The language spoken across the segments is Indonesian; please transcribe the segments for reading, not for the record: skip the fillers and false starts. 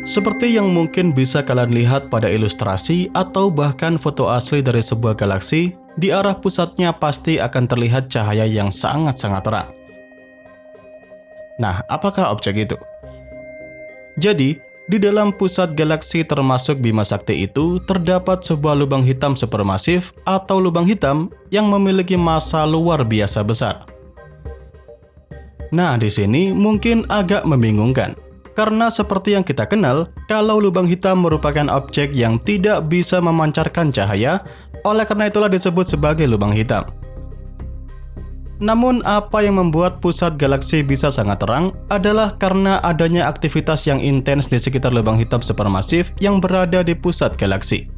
Seperti yang mungkin bisa kalian lihat pada ilustrasi atau bahkan foto asli dari sebuah galaksi, di arah pusatnya pasti akan terlihat cahaya yang sangat-sangat terang. Nah, apakah objek itu? Jadi, di dalam pusat galaksi termasuk Bima Sakti itu terdapat sebuah lubang hitam supermasif atau lubang hitam yang memiliki massa luar biasa besar. Nah, di sini mungkin agak membingungkan. Karena seperti yang kita kenal, kalau lubang hitam merupakan objek yang tidak bisa memancarkan cahaya, oleh karena itulah disebut sebagai lubang hitam. Namun apa yang membuat pusat galaksi bisa sangat terang adalah karena adanya aktivitas yang intens di sekitar lubang hitam supermasif yang berada di pusat galaksi.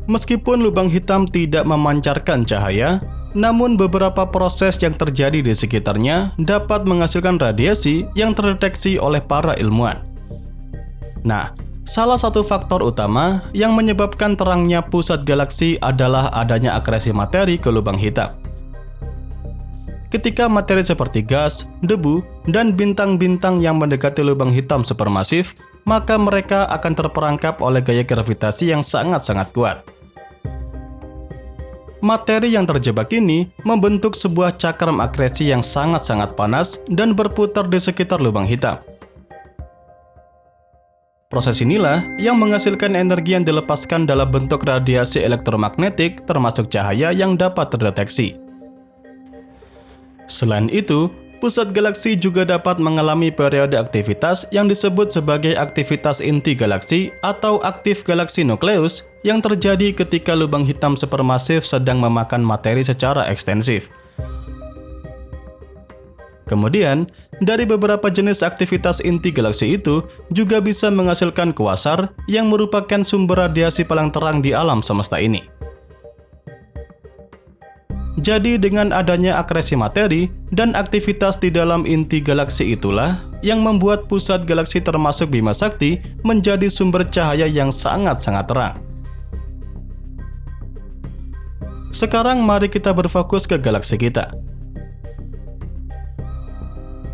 Meskipun lubang hitam tidak memancarkan cahaya, namun beberapa proses yang terjadi di sekitarnya dapat menghasilkan radiasi yang terdeteksi oleh para ilmuwan. Nah, salah satu faktor utama yang menyebabkan terangnya pusat galaksi adalah adanya akresi materi ke lubang hitam. Ketika materi seperti gas, debu, dan bintang-bintang yang mendekati lubang hitam supermasif, maka mereka akan terperangkap oleh gaya gravitasi yang sangat-sangat kuat. Materi yang terjebak ini membentuk sebuah cakram akresi yang sangat-sangat panas dan berputar di sekitar lubang hitam. Proses inilah yang menghasilkan energi yang dilepaskan dalam bentuk radiasi elektromagnetik termasuk cahaya yang dapat terdeteksi. Selain itu, pusat galaksi juga dapat mengalami periode aktivitas yang disebut sebagai aktivitas inti galaksi atau aktif galaksi nukleus yang terjadi ketika lubang hitam supermasif sedang memakan materi secara ekstensif. Kemudian, dari beberapa jenis aktivitas inti galaksi itu juga bisa menghasilkan kuasar yang merupakan sumber radiasi paling terang di alam semesta ini. Jadi dengan adanya akresi materi dan aktivitas di dalam inti galaksi itulah yang membuat pusat galaksi termasuk Bima Sakti menjadi sumber cahaya yang sangat-sangat terang. Sekarang mari kita berfokus ke galaksi kita.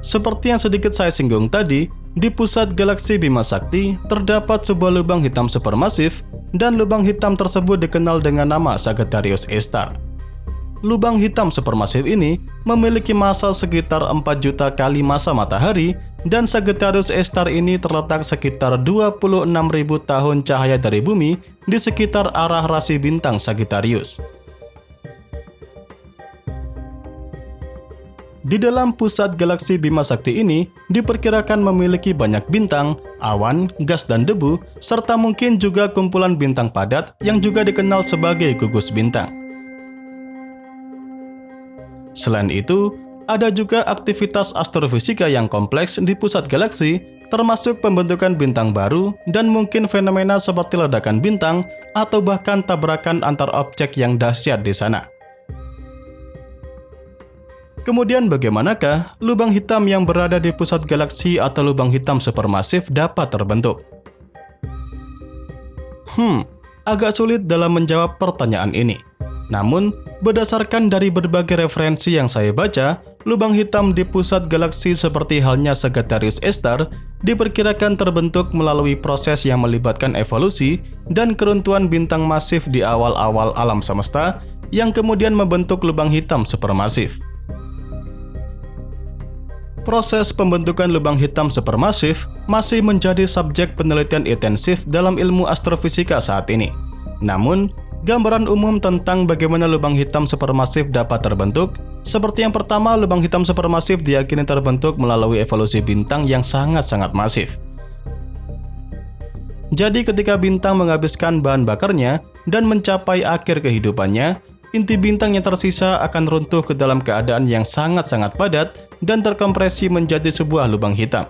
Seperti yang sedikit saya singgung tadi, di pusat galaksi Bima Sakti terdapat sebuah lubang hitam supermasif dan lubang hitam tersebut dikenal dengan nama Sagittarius A*. Lubang hitam supermasif ini memiliki massa sekitar 4 juta kali massa matahari dan Sagittarius A* ini terletak sekitar 26.000 tahun cahaya dari bumi di sekitar arah rasi bintang Sagittarius. Di dalam pusat galaksi Bima Sakti ini diperkirakan memiliki banyak bintang, awan, gas dan debu, serta mungkin juga kumpulan bintang padat yang juga dikenal sebagai gugus bintang. Selain itu, ada juga aktivitas astrofisika yang kompleks di pusat galaksi, termasuk pembentukan bintang baru dan mungkin fenomena seperti ledakan bintang atau bahkan tabrakan antar objek yang dahsyat di sana. Kemudian bagaimanakah lubang hitam yang berada di pusat galaksi atau lubang hitam supermasif dapat terbentuk? Agak sulit dalam menjawab pertanyaan ini. Namun, berdasarkan dari berbagai referensi yang saya baca, lubang hitam di pusat galaksi seperti halnya Sagittarius A* diperkirakan terbentuk melalui proses yang melibatkan evolusi dan keruntuhan bintang masif di awal-awal alam semesta yang kemudian membentuk lubang hitam supermasif. Proses pembentukan lubang hitam supermasif masih menjadi subjek penelitian intensif dalam ilmu astrofisika saat ini. Namun, gambaran umum tentang bagaimana lubang hitam supermasif dapat terbentuk, seperti yang pertama, lubang hitam supermasif diyakini terbentuk melalui evolusi bintang yang sangat-sangat masif. Jadi ketika bintang menghabiskan bahan bakarnya dan mencapai akhir kehidupannya, inti bintang yang tersisa akan runtuh ke dalam keadaan yang sangat-sangat padat dan terkompresi menjadi sebuah lubang hitam.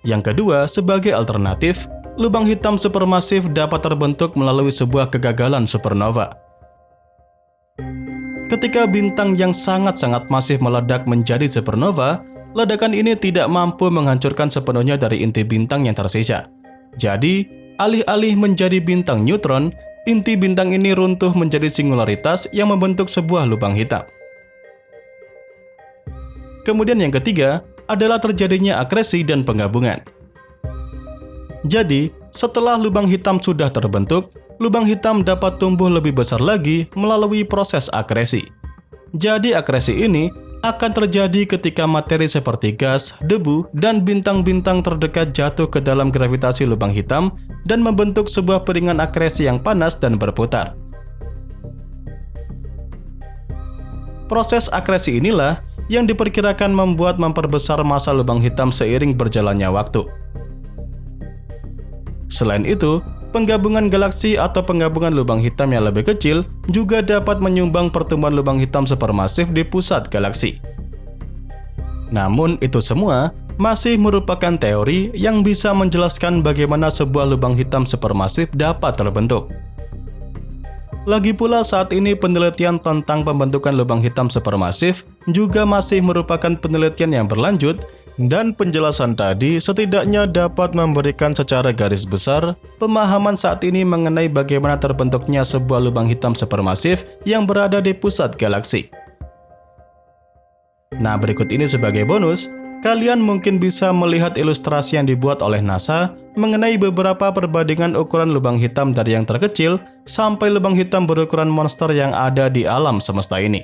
Yang kedua, sebagai alternatif, lubang hitam supermasif dapat terbentuk melalui sebuah kegagalan supernova. Ketika bintang yang sangat-sangat masif meledak menjadi supernova, ledakan ini tidak mampu menghancurkan sepenuhnya dari inti bintang yang tersisa. Jadi, alih-alih menjadi bintang neutron, inti bintang ini runtuh menjadi singularitas yang membentuk sebuah lubang hitam. Kemudian yang ketiga, adalah terjadinya akresi dan penggabungan. Jadi, setelah lubang hitam sudah terbentuk, lubang hitam dapat tumbuh lebih besar lagi melalui proses akresi. Jadi akresi ini akan terjadi ketika materi seperti gas, debu, dan bintang-bintang terdekat jatuh ke dalam gravitasi lubang hitam dan membentuk sebuah piringan akresi yang panas dan berputar. Proses akresi inilah yang diperkirakan memperbesar massa lubang hitam seiring berjalannya waktu. Selain itu, penggabungan galaksi atau penggabungan lubang hitam yang lebih kecil juga dapat menyumbang pertumbuhan lubang hitam supermasif di pusat galaksi. Namun, itu semua masih merupakan teori yang bisa menjelaskan bagaimana sebuah lubang hitam supermasif dapat terbentuk. Lagi pula saat ini penelitian tentang pembentukan lubang hitam supermasif juga masih merupakan penelitian yang berlanjut, dan penjelasan tadi setidaknya dapat memberikan secara garis besar pemahaman saat ini mengenai bagaimana terbentuknya sebuah lubang hitam supermasif yang berada di pusat galaksi. Nah, berikut ini sebagai bonus, kalian mungkin bisa melihat ilustrasi yang dibuat oleh NASA mengenai beberapa perbandingan ukuran lubang hitam dari yang terkecil sampai lubang hitam berukuran monster yang ada di alam semesta ini.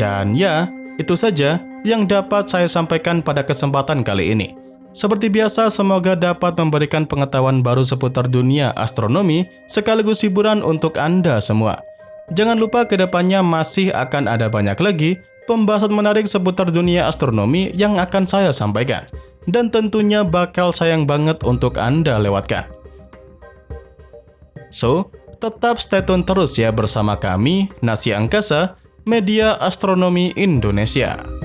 Dan ya, itu saja yang dapat saya sampaikan pada kesempatan kali ini. Seperti biasa, semoga dapat memberikan pengetahuan baru seputar dunia astronomi sekaligus hiburan untuk Anda semua. Jangan lupa kedepannya masih akan ada banyak lagi pembahasan menarik seputar dunia astronomi yang akan saya sampaikan. Dan tentunya bakal sayang banget untuk Anda lewatkan. So, tetap stay tune terus ya bersama kami, Nasi Angkasa, Media Astronomi Indonesia.